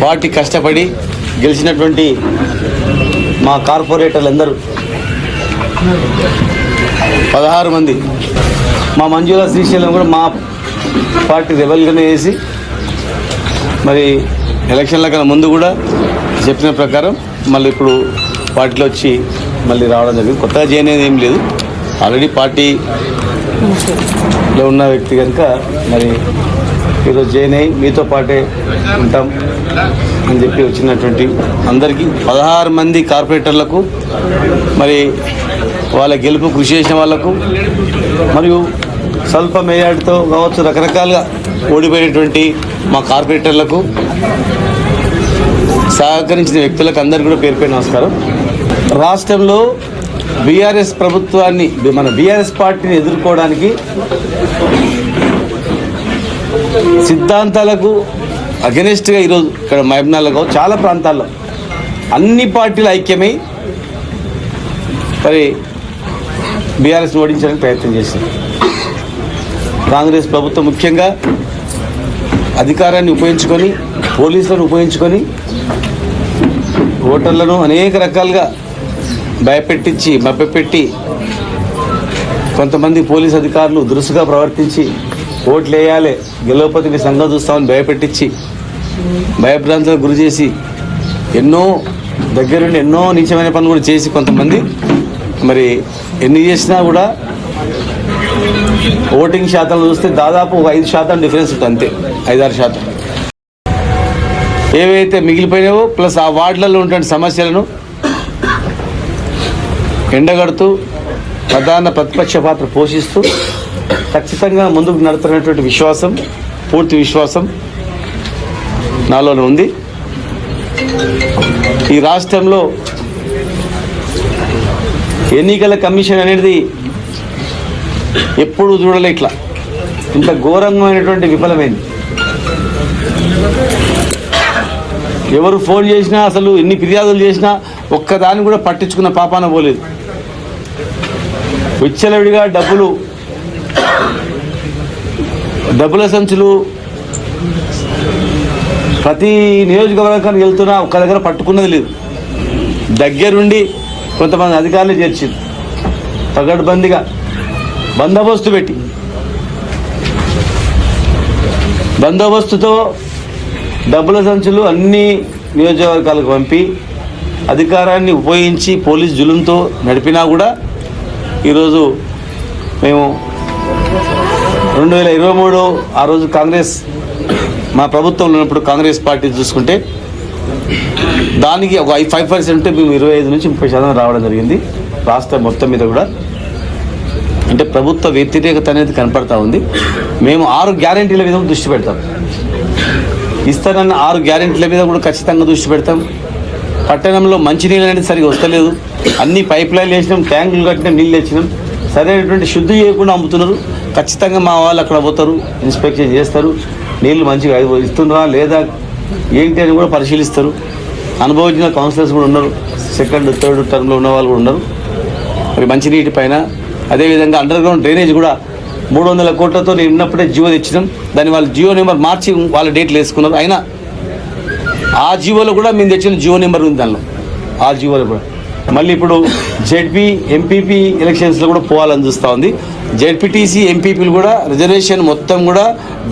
Party కష్టపడి గెలిచినటువంటి మా కార్పొరేటర్లందరూ 16 మంది, మా మంజుల శ్రీశైలం కూడా మా పార్టీ రెబల్గానే వేసి మరి ఎలక్షన్ల కన్నా ముందు కూడా చెప్పిన ప్రకారం మళ్ళీ ఇప్పుడు పార్టీలో వచ్చి మళ్ళీ రావడం జరిగింది. కొత్తగా జాయిన్ అనేది ఏం లేదు, ఆల్రెడీ పార్టీలో ఉన్న వ్యక్తి కనుక మరి ఈరోజు జాయిన్ అయ్యి మీతో పాటే ఉంటాం అని చెప్పి వచ్చినటువంటి అందరికీ 16 మంది కార్పొరేటర్లకు మరి వాళ్ళ గెలుపు కృషి చేసిన వాళ్లకు మరియు స్వల్ప మేయాడితో కావచ్చు రకరకాలుగా ఓడిపోయినటువంటి మా కార్పొరేటర్లకు సహకరించిన వ్యక్తులకు అందరికీ కూడా పేరు పేరు నమస్కారం. రాష్ట్రంలో బీఆర్ఎస్ ప్రభుత్వాన్ని మన బీఆర్ఎస్ పార్టీని ఎదుర్కోవడానికి సిద్ధాంతాలకు అగెనిస్ట్గా ఈరోజు ఇక్కడ మహబూబ్నగర్లో చాలా ప్రాంతాల్లో అన్ని పార్టీలు ఐక్యమై మరి బీఆర్ఎస్ని ఓడించడానికి ప్రయత్నం చేశారు. కాంగ్రెస్ ప్రభుత్వం ముఖ్యంగా అధికారాన్ని ఉపయోగించుకొని పోలీసులను ఉపయోగించుకొని ఓటర్లను అనేక రకాలుగా భయపెట్టించి మభ్యపెట్టి కొంతమంది పోలీస్ అధికారులు దురుసుగా ప్రవర్తించి ఓట్లు వేయాలి గెలవకపోతే మీ సంఘం చూస్తామని భయపెట్టించి భయభ్రాంతులకు గురి చేసి ఎన్నో దగ్గరుండి ఎన్నో నీచమైన పనులు కూడా చేసి కొంతమంది మరి ఎన్ని చేసినా కూడా ఓటింగ్ శాతం చూస్తే దాదాపు 5% డిఫరెన్స్ ఉంటుంది, అంతే 5-6%. ఏవైతే మిగిలిపోయినావో ప్లస్ ఆ వార్డులలో ఉన్నటువంటి సమస్యలను ఎండగడుతూ ప్రధాన ప్రతిపక్ష పాత్ర పోషిస్తూ ఖచ్చితంగా ముందుకు నడుతున్నటువంటి విశ్వాసం, పూర్తి విశ్వాసం నాలోనే ఉంది. ఈ రాష్ట్రంలో ఎన్నికల కమిషన్ అనేది ఎప్పుడు చూడలే ఇట్లా ఇంత ఘోరంగామైనటువంటి విఫలమైంది. ఎవరు ఫోన్ చేసినా అసలు ఎన్ని ఫిర్యాదులు చేసినా ఒక్కదాన్ని కూడా పట్టించుకున్న పాపాన పోలేదు. విచ్చలవిడిగా డబ్బుల సంచులు ప్రతి నియోజకవర్గానికి వెళ్తున్నా ఒక్క దగ్గర పట్టుకున్నది లేదు. దగ్గరుండి కొంతమంది అధికారులు చేర్చింది పగడ్బందీగా బందోబస్తు పెట్టి బందోబస్తుతో డబ్బుల సంచులు అన్ని నియోజకవర్గాలకు పంపి అధికారాన్ని ఉపయోగించి పోలీస్ జులుంతో నడిపినా కూడా ఈరోజు మేము 2023 ఆ రోజు కాంగ్రెస్ మా ప్రభుత్వంలో ఉన్నప్పుడు కాంగ్రెస్ పార్టీ చూసుకుంటే దానికి ఒక 5% ఉంటే మేము 25 నుంచి 30% రావడం జరిగింది రాష్ట్రం మొత్తం మీద కూడా. అంటే ప్రభుత్వ వ్యతిరేకత అనేది కనపడతా ఉంది. మేము 6 గ్యారెంటీల మీద దృష్టి పెడతాం, ఇస్తానన్న 6 గ్యారెంటీల మీద కూడా ఖచ్చితంగా దృష్టి పెడతాం. పట్టణంలో మంచినీళ్ళు అనేది సరిగా వస్తలేదు, అన్ని పైప్ లైన్లు వేసినాం, ట్యాంకులు కట్టినాం, నీళ్ళు తెచ్చినాం, సరైనటువంటి శుద్ధి చేయకుండా అమ్ముతున్నారు. ఖచ్చితంగా మా వాళ్ళు అక్కడ పోతారు, ఇన్స్పెక్షన్ చేస్తారు, నీళ్ళు మంచిగా ఇస్తున్నారా లేదా ఏంటి అని కూడా పరిశీలిస్తారు. అనుభవించిన కౌన్సిలర్స్ కూడా ఉన్నారు, 2nd, 3rd టర్మ్లో ఉన్న వాళ్ళు కూడా ఉన్నారు. మరి మంచినీటి పైన అదేవిధంగా అండర్ గ్రౌండ్ డ్రైనేజ్ కూడా 300 కోట్లతో నేను ఉన్నప్పుడే జియో తెచ్చినాం. దాన్ని వాళ్ళు జియో నెంబర్ మార్చి వాళ్ళ డేట్లు వేసుకున్నారు. అయినా ఆ జియోలో కూడా మేము తెచ్చిన జియో నెంబర్ ఉంది దానిలో, ఆ జియోలో కూడా. మళ్ళీ ఇప్పుడు జెడ్పీ ఎంపీపీ ఎలక్షన్స్లో కూడా పోవాలని చూస్తూ ఉంది. జెడ్పీటీసీ ఎంపీపీలు కూడా రిజర్వేషన్ మొత్తం కూడా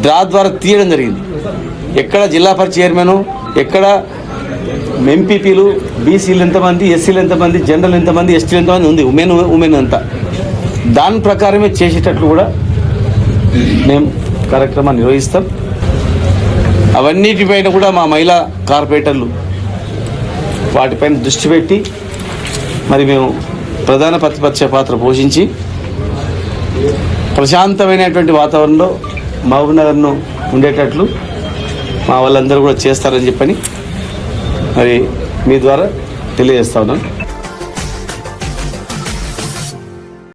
డ్రా ద్వారా తీయడం జరిగింది. ఎక్కడ జిల్లా పరిషత్ చైర్మన్, ఎక్కడ ఎంపీపీలు, బీసీలు ఎంతమంది, ఎస్సీలు ఎంతమంది, జనరల్ ఎంతమంది, ఎస్టీలు ఎంతమంది ఉంది, ఉమెన్ అంతా దాని ప్రకారమే చేసేటట్లు కూడా మేము కార్యక్రమాన్ని నిర్వహిస్తాం. అవన్నిటిపైన కూడా మా మహిళా కార్పొరేటర్లు వాటిపైన దృష్టి పెట్టి మరి మేము ప్రధాన ప్రతిపక్ష పాత్ర పోషించి ప్రశాంతమైనటువంటి వాతావరణంలో మహబూబ్నగర్ను ఉండేటట్లు మా వాళ్ళందరూ కూడా చేస్తారని చెప్పని మరి మీ ద్వారా తెలియజేస్తా ఉన్నాను.